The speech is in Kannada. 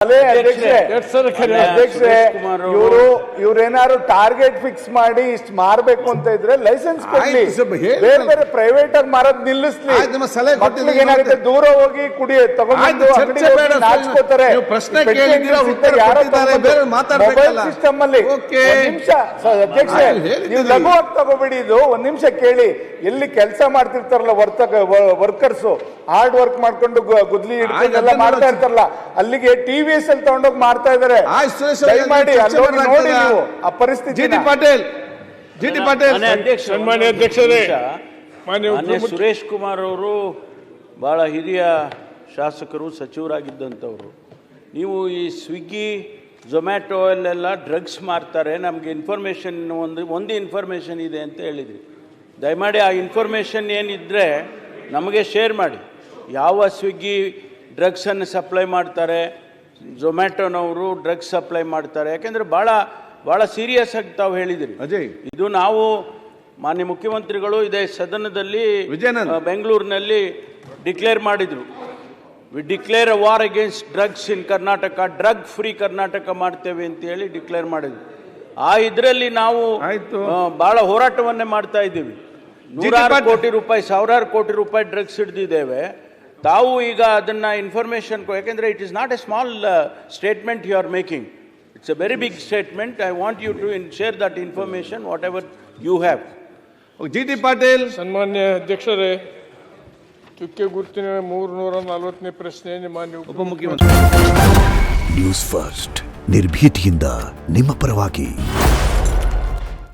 ಅಧ್ಯಕ್ಷರೇ ಇವ್ರೇನಾದ್ರು ಟಾರ್ಗೆಟ್ ಫಿಕ್ಸ್ ಮಾಡಿ ಇಷ್ಟು ಮಾರ್ಬೇಕು ಅಂತ ಇದ್ರೆ ಲೈಸೆನ್ಸ್ ಕೊಡ್ಲಿ, ಬೇರೆ ಬೇರೆ ಪ್ರೈವೇಟ್ ಆಗಿ ಮಾರೋದ್ ನಿಲ್ಲಿಸ್ಲಿ. ಏನಾಗುತ್ತೆ, ದೂರ ಹೋಗಿ ಕುಡಿ ತಗೊಂಡು ನಾಚ್ಕೋತಾರೆ. ಮೊಬೈಲ್ ಸಿಸ್ಟಮ್ ಅಲ್ಲಿ ನಿಮಿಷ ಅಧ್ಯಕ್ಷರೇ, ನೀವು ಲಘುವಾಗಿ ತಗೋಬೇಡಿ. ಇದು ಒಂದ್ ನಿಮಿಷ ಕೇಳಿ. ಎಲ್ಲಿ ಕೆಲಸ ಮಾಡ್ತಿರ್ತಾರಲ್ಲ ವರ್ಕರ್ಸ್, ಹಾರ್ಡ್ ವರ್ಕ್ ಮಾಡ್ಕೊಂಡು ಗುದ್ಲಿ ಹಿಡ್ಕೊಂಡೆಲ್ಲ ಮಾಡ್ತಾ ಇರ್ತಾರಲ್ಲ, ಅಲ್ಲಿಗೆ ಟಿವಿಎಸ್ ಅಲ್ಲಿ ತಗೊಂಡೋಗಿ ಮಾಡ್ತಾ ಇದಾರೆ. ದಯಮಾಡಿ ಅಲ್ಲಿ ನೋಡಿ ನೀವು ಆ ಪರಿಸ್ಥಿತಿ. ಜಿ ಟಿ ಪಾಟೀಲ್ ಸನ್ಮಾನ್ಯ ಅಧ್ಯಕ್ಷರೇ, ಮಾನ್ಯ ಸುರೇಶ್ ಕುಮಾರ್ ಅವರು ಬಹಳ ಹಿರಿಯ ಶಾಸಕರು, ಸಚಿವರಾಗಿದ್ದಂಥವ್ರು. ನೀವು ಈ ಸ್ವಿಗ್ಗಿ ಝೊಮ್ಯಾಟೊ ಅಲ್ಲೆಲ್ಲ ಡ್ರಗ್ಸ್ ಮಾರ್ತಾರೆ, ನಮಗೆ ಇನ್ಫಾರ್ಮೇಷನ್ ಒಂದು ಇನ್ಫಾರ್ಮೇಷನ್ ಇದೆ ಅಂತ ಹೇಳಿದ್ರಿ. ದಯಮಾಡಿ ಆ ಇನ್ಫಾರ್ಮೇಷನ್ ಏನಿದ್ರೆ ನಮಗೆ ಶೇರ್ ಮಾಡಿ. ಯಾವ ಸ್ವಿಗ್ಗಿ ಡ್ರಗ್ಸನ್ನು ಸಪ್ಲೈ ಮಾಡ್ತಾರೆ, ಝೊಮ್ಯಾಟೊನವರು ಡ್ರಗ್ಸ್ ಸಪ್ಲೈ ಮಾಡ್ತಾರೆ, ಯಾಕೆಂದರೆ ಭಾಳ ಸೀರಿಯಸ್ ಆಗಿ ತಾವು ಹೇಳಿದಿರಿ. ಇದು ನಾವು ಮಾನ್ಯ ಮುಖ್ಯಮಂತ್ರಿಗಳು ಇದೇ ಸದನದಲ್ಲಿ ಬೆಂಗಳೂರಿನಲ್ಲಿ ಡಿಕ್ಲೇರ್ ಮಾಡಿದರು. We declare a war against drugs in Karnataka, drug free Karnataka ಮಾಡ್ತೇವೆ ಅಂತ ಹೇಳಿ ಡಿಕ್ಲೇರ್ ಮಾಡಿದ್ವಿ. ಆ ಇದರಲ್ಲಿ ನಾವು ಭಾಳ ಹೋರಾಟವನ್ನೇ ಮಾಡ್ತಾ ಇದ್ದೀವಿ. ನೂರಾರು ಕೋಟಿ ರೂಪಾಯಿ, ಸಾವಿರಾರು ಕೋಟಿ ರೂಪಾಯಿ ಡ್ರಗ್ಸ್ ಹಿಡಿದಿದ್ದೇವೆ. ತಾವು ಈಗ ಅದನ್ನ ಇನ್ಫಾರ್ಮೇಶನ್, ಯಾಕೆಂದ್ರೆ it is not a small statement you are making, it's a very big statement. I want you to share that information whatever you have. G T Patil. ಸನ್ಮಾನ್ಯ ಅಧ್ಯಕ್ಷರೇ, ಚುಕ್ಕೆ ಗುರುತಿನ 340ನೇ ಪ್ರಶ್ನೆ ಮಾನ್ಯ ಉಪಮುಖ್ಯಮಂತ್ರಿ. ನ್ಯೂಸ್ ಫಸ್ಟ್, ನಿರ್ಭೀತಿಯಿಂದ ನಿಮ್ಮ ಪರವಾಗಿ.